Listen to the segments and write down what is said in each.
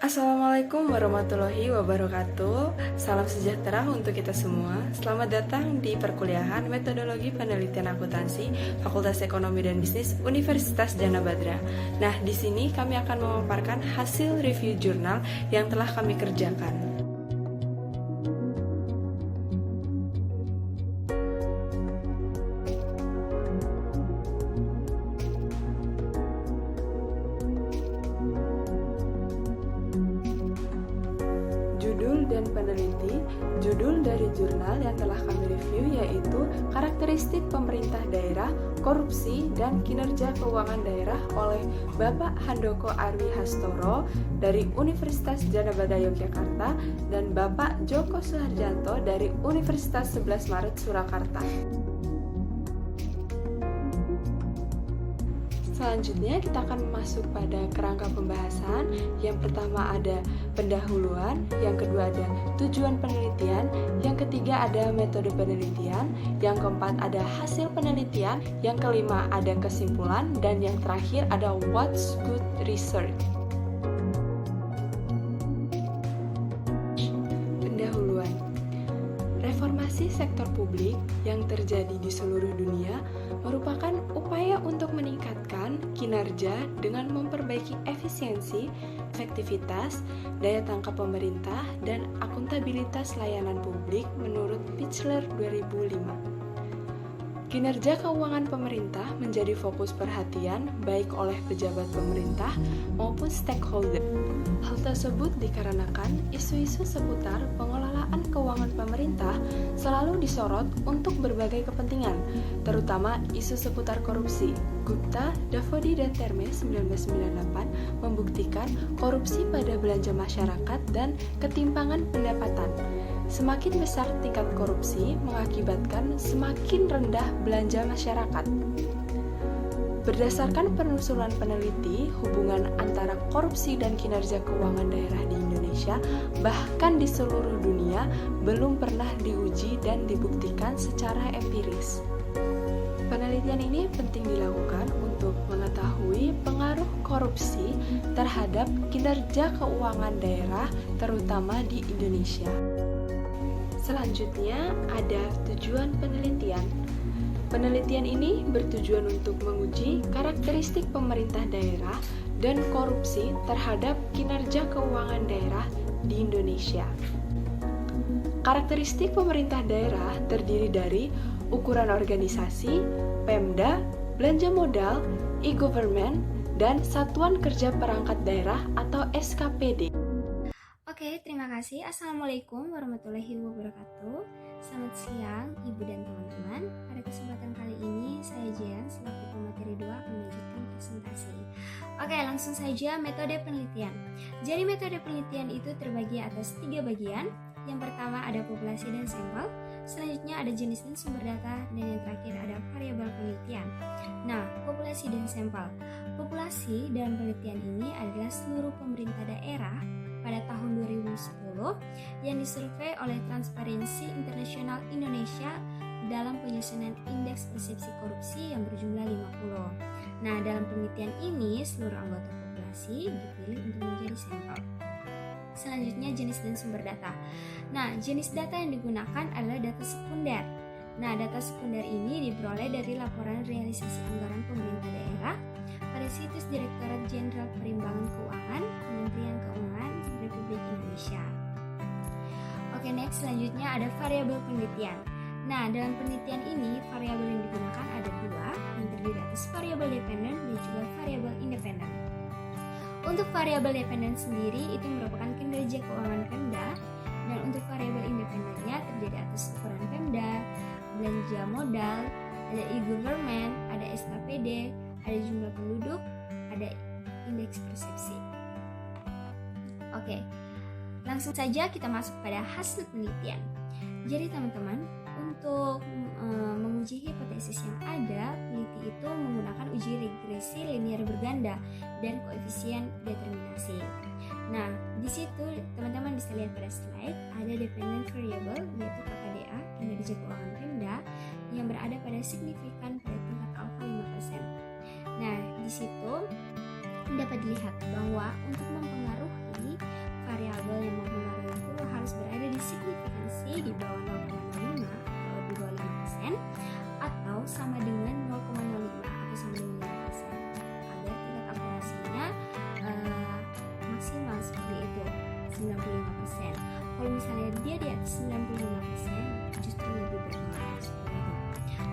Assalamualaikum warahmatullahi wabarakatuh. Salam sejahtera untuk kita semua. Selamat datang di perkuliahan Metodologi Penelitian Akuntansi Fakultas Ekonomi dan Bisnis Universitas Djana Badra. Nah, di sini kami akan memaparkan hasil review jurnal yang telah kami kerjakan. Judul dan peneliti. Judul dari jurnal yang telah kami review yaitu Karakteristik Pemerintah Daerah, Korupsi, dan Kinerja Keuangan Daerah oleh Bapak Handoko Arwi Hastoro dari Universitas Djana Badra Yogyakarta dan Bapak Joko Suharjanto dari Universitas 11 Maret Surakarta. Selanjutnya kita akan masuk pada kerangka pembahasan. Yang pertama ada pendahuluan, yang kedua ada tujuan penelitian, yang ketiga ada metode penelitian, yang keempat ada hasil penelitian, yang kelima ada kesimpulan, dan yang terakhir ada what's good research. Pendahuluan. Reformasi sektor publik yang terjadi di seluruh dunia merupakan upaya untuk meningkatkan kinerja dengan memperbaiki efisiensi, efektivitas, daya tangkap pemerintah, dan akuntabilitas layanan publik menurut Pichler 2005. Kinerja keuangan pemerintah menjadi fokus perhatian baik oleh pejabat pemerintah maupun stakeholder. Hal tersebut dikarenakan isu-isu seputar pengelolaan keuangan pemerintah selalu disorot untuk berbagai kepentingan, terutama isu seputar korupsi. Gupta, Davodi, dan Terme 1998 membuktikan korupsi pada belanja masyarakat dan ketimpangan pendapatan. Semakin besar tingkat korupsi mengakibatkan semakin rendah belanja masyarakat. Berdasarkan penelusuran peneliti, hubungan antara korupsi dan kinerja keuangan daerah di Indonesia, bahkan di seluruh dunia, belum pernah diuji dan dibuktikan secara empiris. Penelitian ini penting dilakukan untuk mengetahui pengaruh korupsi terhadap kinerja keuangan daerah, terutama di Indonesia. Selanjutnya ada tujuan penelitian. Penelitian ini bertujuan untuk menguji karakteristik pemerintah daerah dan korupsi terhadap kinerja keuangan daerah di Indonesia. Karakteristik pemerintah daerah terdiri dari ukuran organisasi, Pemda, belanja modal, e-government, dan Satuan Kerja Perangkat Daerah atau SKPD. Oke, terima kasih. Assalamualaikum warahmatullahi wabarakatuh. Selamat siang, Ibu dan teman-teman. Pada kesempatan kali ini, saya Jian selaku pemateri 2 akan melanjutkan presentasi. Oke, langsung saja metode penelitian. Jadi metode penelitian itu terbagi atas 3 bagian. Yang pertama ada populasi dan sampel, selanjutnya ada jenis dan sumber data, dan yang terakhir ada variabel penelitian. Nah, populasi dan sampel. Populasi dalam penelitian ini adalah seluruh pemerintah daerah pada tahun 2010 yang disurvei oleh Transparency International Indonesia dalam penyusunan indeks persepsi korupsi yang berjumlah 50. Nah, dalam penelitian ini seluruh anggota populasi dipilih untuk menjadi sampel. Selanjutnya jenis dan sumber data. Nah, jenis data yang digunakan adalah data sekunder. Nah, data sekunder ini diperoleh dari laporan realisasi anggaran pemerintah daerah pada situs Direktorat Jenderal Perimbangan Keuangan, Kementerian Keuangan Republik Indonesia. Oke, next selanjutnya ada variabel penelitian. Nah, dalam penelitian ini variabel yang digunakan ada 2, yang terdiri atas variabel dependen dan juga variabel independen. Untuk variabel dependen sendiri itu merupakan kinerja keuangan Pemda, dan untuk variabel independennya terdiri atas ukuran Pemda, belanja modal, ada e-government, ada SKPD, ada jumlah penduduk, ada indeks persepsi. Oke, langsung saja kita masuk pada hasil penelitian. Jadi teman-teman, untuk menguji hipotesis yang ada, peneliti itu menggunakan uji regresi linear berganda dan koefisien determinasi. Nah, di situ teman-teman bisa lihat pada slide ada dependent variable yaitu KPDA, kinerja keuangan Pemda, yang berada pada signifikan pada tingkat alfa 5%. Nah, di situ dapat dilihat bahwa untuk mempengaruhi 95% justru lebih berpengaruh.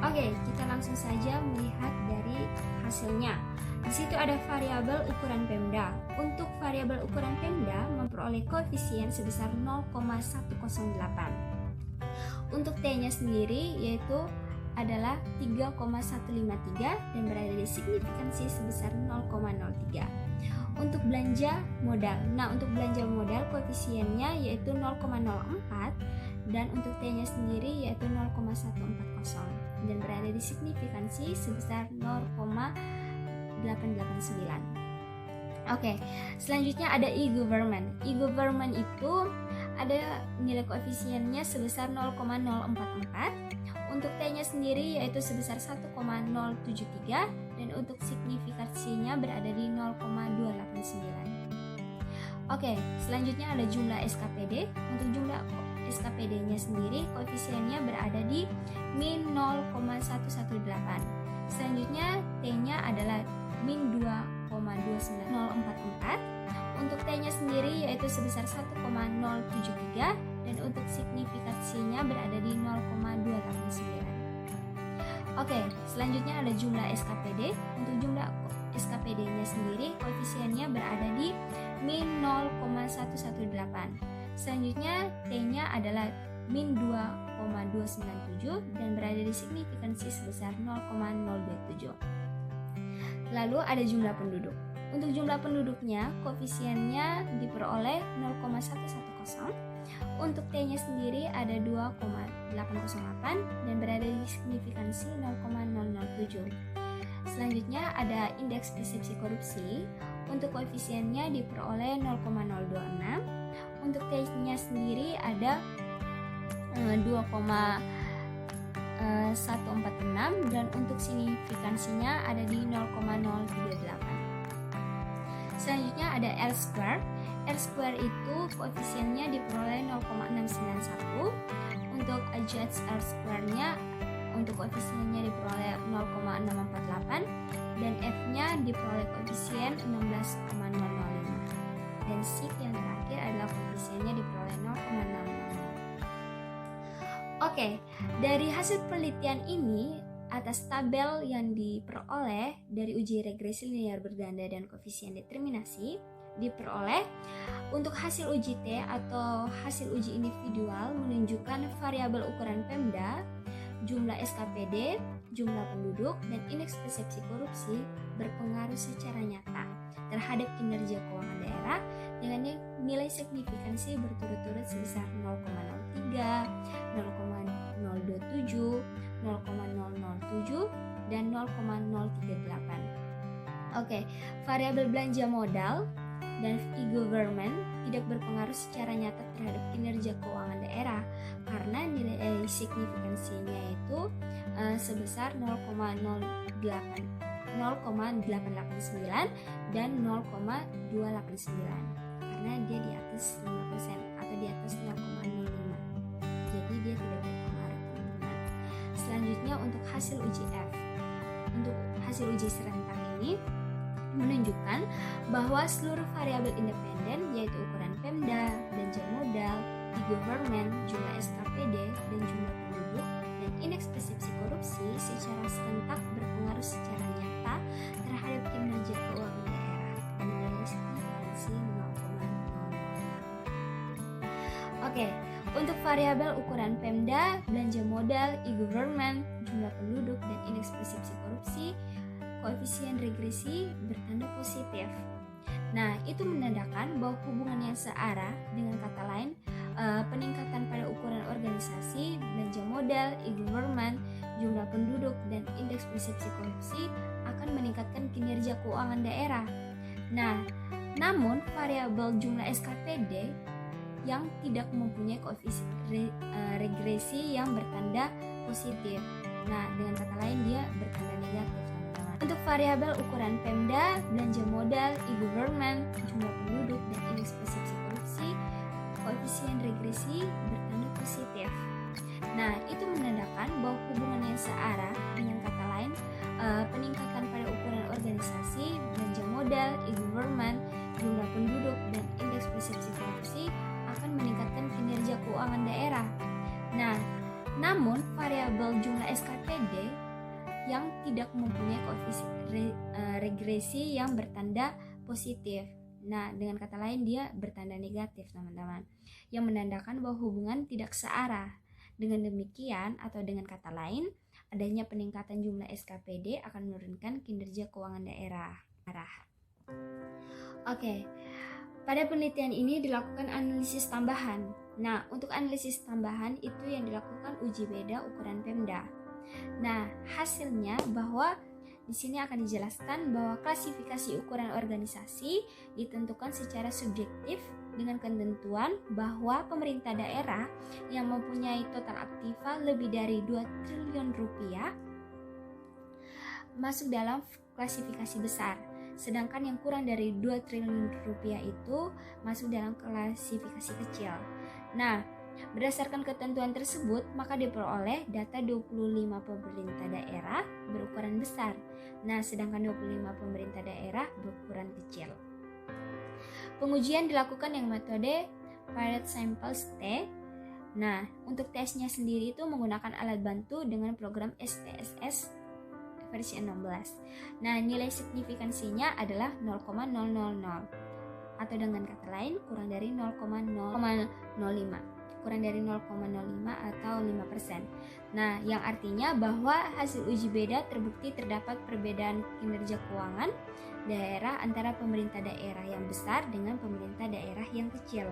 Oke, kita langsung saja melihat dari hasilnya. Di situ ada variabel ukuran Pemda. Untuk variabel ukuran Pemda memperoleh koefisien sebesar 0,108. Untuk T-nya sendiri yaitu adalah 3,153 dan berada di signifikansi sebesar 0,03. Untuk belanja modal. Nah, untuk belanja modal koefisiennya yaitu 0,04 dan untuk T-nya sendiri yaitu 0,140 dan berada di signifikansi sebesar 0,889. Oke, selanjutnya ada e-government. E-government itu ada nilai koefisiennya sebesar 0,044. Untuk T-nya sendiri yaitu sebesar 1,073 dan untuk signifikansinya berada di 0,289. Oke, selanjutnya ada jumlah SKPD. Untuk jumlah SKPD-nya sendiri koefisiennya berada di min 0,118. Selanjutnya T-nya adalah min 2,29044. Untuk T-nya sendiri yaitu sebesar 1,073 dan untuk signifikansinya berada di 0,289. Oke, selanjutnya ada jumlah SKPD. Untuk jumlah SKPD-nya sendiri koefisiennya berada di min 0,118. Selanjutnya T-nya adalah min 2,297 dan berada di signifikansi sebesar 0,027. Lalu ada jumlah penduduk. Untuk jumlah penduduknya koefisiennya diperoleh 0,110. Untuk T-nya sendiri ada 2,808 dan berada di signifikansi 0,007. Selanjutnya ada indeks persepsi korupsi. Untuk koefisiennya diperoleh 0,026. Untuk T-nya sendiri ada 2,146 dan untuk signifikansinya ada di 0,038. Selanjutnya ada R-square. R-square itu koefisiennya diperoleh 0,691. Untuk adjust R-square-nya untuk koefisiennya diperoleh 0,648 dan F-nya diperoleh koefisien 16,005. Dan sheet yang terakhir adalah koefisiennya diperoleh 0,600. Oke, dari hasil penelitian ini atas tabel yang diperoleh dari uji regresi linear berganda dan koefisien determinasi diperoleh untuk hasil uji T atau hasil uji individual menunjukkan variabel ukuran Pemda, jumlah SKPD, jumlah penduduk, dan indeks persepsi korupsi berpengaruh secara nyata terhadap kinerja keuangan daerah dengan nilai signifikansi berturut-turut sebesar 0,03, 0,027, 0,007, dan 0,038. Oke, variabel belanja modal dan e-government tidak berpengaruh secara nyata terhadap kinerja keuangan daerah karena nilai signifikansinya itu sebesar 0,889 dan 0,289 karena dia di atas 5% atau di atas 0,05. Jadi dia tidak berpengaruh, teman-teman. Selanjutnya untuk hasil uji F. Untuk hasil uji serentak ini menunjukkan bahwa seluruh variabel independen yaitu ukuran Pemda, belanja modal, e-government, jumlah SKPD, dan jumlah penduduk dan indeks persepsi korupsi secara serentak berpengaruh secara nyata terhadap kinerja keuangan daerah dengan nilai signifikansi 0,006. Oke, untuk variabel ukuran Pemda, belanja modal, e-government, jumlah penduduk, dan indeks persepsi korupsi koefisien regresi bertanda positif. Nah, itu menandakan bahwa hubungan yang searah, dengan kata lain, peningkatan pada ukuran organisasi, belanja modal, e-government, jumlah penduduk, dan indeks persepsi korupsi akan meningkatkan kinerja keuangan daerah. Nah, namun variabel jumlah SKPD yang tidak mempunyai koefisien regresi yang bertanda positif. Nah, dengan kata lain dia bertanda negatif. Untuk variabel ukuran Pemda, belanja modal, e-government, jumlah penduduk, dan indeks persepsi korupsi, koefisien regresi bertanda positif. Nah, itu menandakan bahwa hubungan yang searah, dengan kata lain, peningkatan pada ukuran organisasi, belanja modal, e-government, jumlah penduduk, dan indeks persepsi korupsi akan meningkatkan kinerja keuangan daerah. kondisi yang bertanda positif. Nah, dengan kata lain dia bertanda negatif, teman-teman, yang menandakan bahwa hubungan tidak searah. Dengan demikian, atau dengan kata lain, adanya peningkatan jumlah SKPD akan menurunkan kinerja keuangan daerah. Oke, pada penelitian ini dilakukan analisis tambahan. Nah, untuk analisis tambahan itu yang dilakukan uji beda ukuran Pemda. Nah, hasilnya bahwa di sini akan dijelaskan bahwa klasifikasi ukuran organisasi ditentukan secara subjektif dengan ketentuan bahwa pemerintah daerah yang mempunyai total aktiva lebih dari 2 triliun rupiah masuk dalam klasifikasi besar, sedangkan yang kurang dari 2 triliun rupiah itu masuk dalam klasifikasi kecil. Nah, berdasarkan ketentuan tersebut, maka diperoleh data 25 pemerintah daerah berukuran besar. Nah, sedangkan 25 pemerintah daerah berukuran kecil. Pengujian dilakukan yang metode Pilot Sample T. Nah, untuk tesnya sendiri itu menggunakan alat bantu dengan program SPSS versi 16. Nah, nilai signifikansinya adalah 0,000 atau dengan kata lain kurang dari 0,05. Kurang dari 0,05 atau 5%. Nah, yang artinya bahwa hasil uji beda terbukti terdapat perbedaan kinerja keuangan daerah antara pemerintah daerah yang besar dengan pemerintah daerah yang kecil.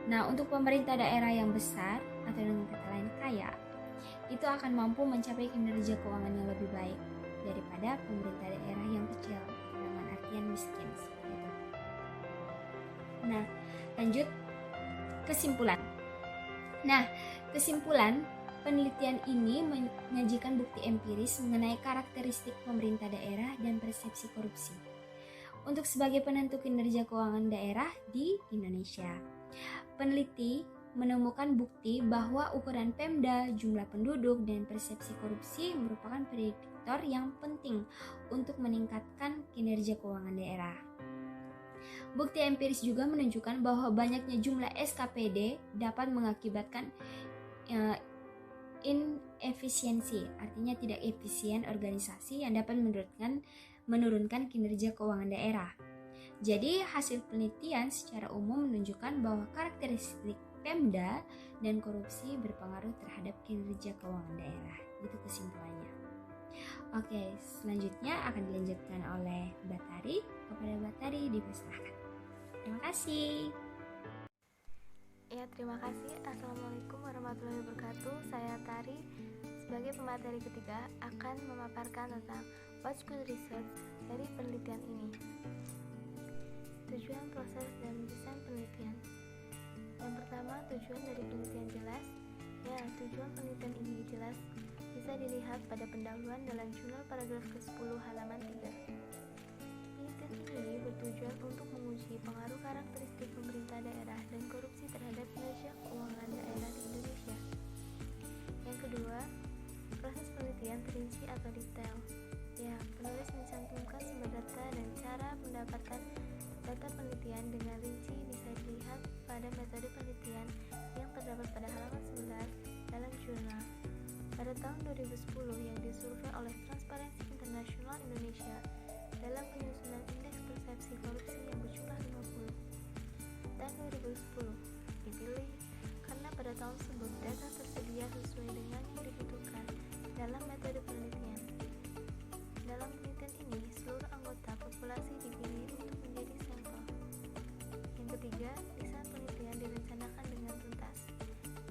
Nah, untuk pemerintah daerah yang besar atau dengan kata lain kaya, itu akan mampu mencapai kinerja keuangan yang lebih baik daripada pemerintah daerah yang kecil dengan artian miskin. Gitu. Nah, lanjut kesimpulan. Nah, kesimpulan penelitian ini menyajikan bukti empiris mengenai karakteristik pemerintah daerah dan persepsi korupsi untuk sebagai penentu kinerja keuangan daerah di Indonesia. Peneliti menemukan bukti bahwa ukuran Pemda, jumlah penduduk, dan persepsi korupsi merupakan prediktor yang penting untuk meningkatkan kinerja keuangan daerah. Bukti empiris juga menunjukkan bahwa banyaknya jumlah SKPD dapat mengakibatkan inefisiensi, artinya tidak efisien organisasi yang dapat menurunkan kinerja keuangan daerah. Jadi hasil penelitian secara umum menunjukkan bahwa karakteristik Pemda dan korupsi berpengaruh terhadap kinerja keuangan daerah. Itu kesimpulannya. Oke, selanjutnya akan dilanjutkan oleh Batari. Kepada Batari dipersilahkan. Terima kasih. Ya, terima kasih. Assalamualaikum warahmatullahi wabarakatuh. Saya Tari sebagai pemateri ketiga akan memaparkan tentang what's good research dari penelitian ini. Tujuan, proses, dan desain penelitian. Yang pertama, tujuan dari penelitian jelas. Ya, tujuan penelitian ini jelas bisa dilihat pada pendahuluan dalam jurnal paragraf ke-10 halaman 3. Penelitian ini bertujuan untuk menguji pengaruh karakteristik pemerintah daerah dan korupsi terhadap kinerja keuangan daerah di Indonesia. Yang kedua, proses penelitian terinci atau detail. Ya, penulis mencantumkan sumber data dan cara mendapatkan data penelitian dengan rinci bisa dilihat pada metode penelitian yang terdapat pada halaman 11 dalam jurnal. Pada tahun 2010 yang disurvei oleh Transparansi Internasional Indonesia dalam penyusunan indeks persepsi korupsi yang berjumlah 50. Dan 2010 dipilih karena pada tahun tersebut data tersedia sesuai dengan yang dibutuhkan dalam metode penelitian. Dalam penelitian ini, seluruh anggota populasi dipilih untuk menjadi sampel. Yang ketiga, desain penelitian direncanakan dengan tuntas.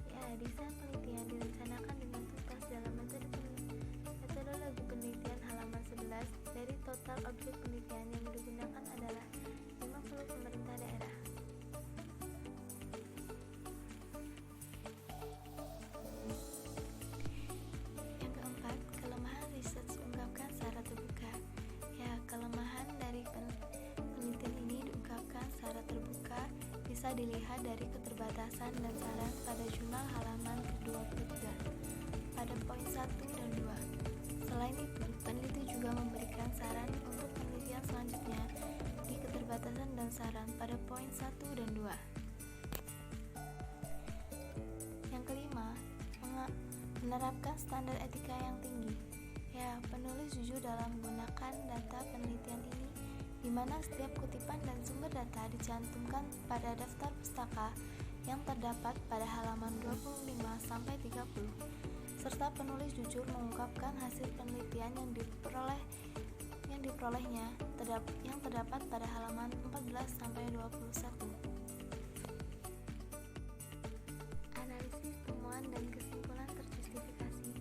Ya, desain penelitian direncanakan dengan tuntas dalam metodologi penelitian halaman 11 dari total objek penelitian yang digunakan adalah 50 pemerintah daerah. Yang keempat, kelemahan riset diungkapkan secara terbuka. Ya, kelemahan dari penelitian ini diungkapkan secara terbuka bisa dilihat dari keterbatasan dan saran pada jurnal halaman ke-23 pada poin 1 dan 2. Selain itu, peneliti juga memberikan saran untuk penelitian selanjutnya di keterbatasan dan saran pada poin 1 dan 2. Yang kelima, menerapkan standar etika yang tinggi. Ya, penulis jujur dalam menggunakan data penelitian ini, di mana setiap kutipan dan sumber data dicantumkan pada daftar pustaka yang terdapat pada halaman 25-30, serta penulis jujur mengungkapkan hasil penelitian yang diperolehnya yang terdapat pada halaman 14-21. Analisis temuan dan kesimpulan terjustifikasi.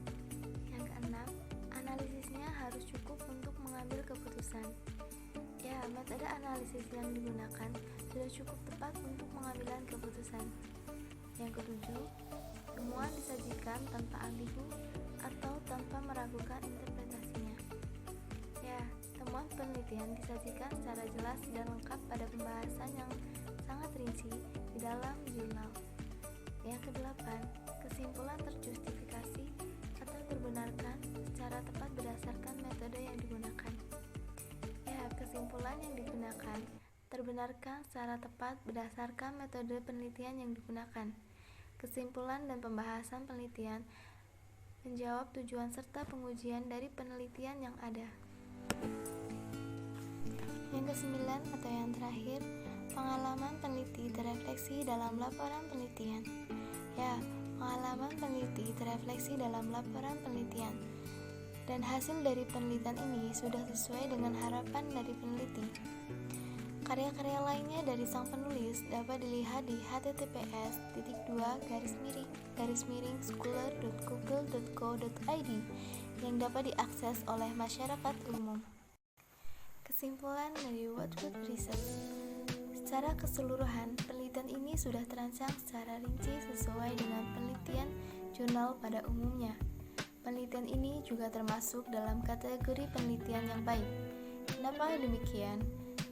Yang keenam, analisisnya harus cukup untuk mengambil keputusan. Ya, metode analisis yang digunakan sudah cukup tepat untuk pengambilan keputusan. Yang ketujuh, temuan disajikan tanpa ambigu atau tanpa meragukan interpretasinya. Ya, temuan penelitian disajikan secara jelas dan lengkap pada pembahasan yang sangat rinci di dalam jurnal. Yang kedelapan, kesimpulan terjustifikasi atau terbenarkan secara tepat berdasarkan metode yang digunakan. Ya, kesimpulan yang digunakan terbenarkan secara tepat berdasarkan metode penelitian yang digunakan. Kesimpulan dan pembahasan penelitian menjawab tujuan serta pengujian dari penelitian yang ada. Yang kesembilan atau yang terakhir, pengalaman peneliti terefleksi dalam laporan penelitian. Ya, pengalaman peneliti terefleksi dalam laporan penelitian. Dan hasil dari penelitian ini sudah sesuai dengan harapan dari peneliti. Karya-karya lainnya dari sang penulis dapat dilihat di https://scholar.google.co.id yang dapat diakses oleh masyarakat umum. Kesimpulan dari Watchwood Research. Secara keseluruhan, penelitian ini sudah terancang secara rinci sesuai dengan penelitian jurnal pada umumnya. Penelitian ini juga termasuk dalam kategori penelitian yang baik. Kenapa demikian?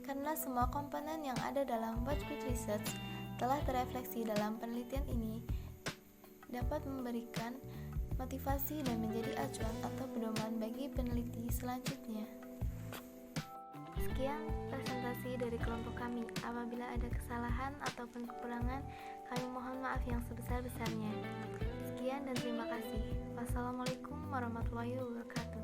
Karena semua komponen yang ada dalam Watchwood Research telah terefleksi dalam penelitian ini dapat memberikan motivasi dan menjadi acuan atau pedoman bagi peneliti selanjutnya. Sekian presentasi dari kelompok kami. Apabila ada kesalahan ataupun kekurangan, kami mohon maaf yang sebesar-besarnya. Sekian dan terima kasih. Wassalamualaikum warahmatullahi wabarakatuh.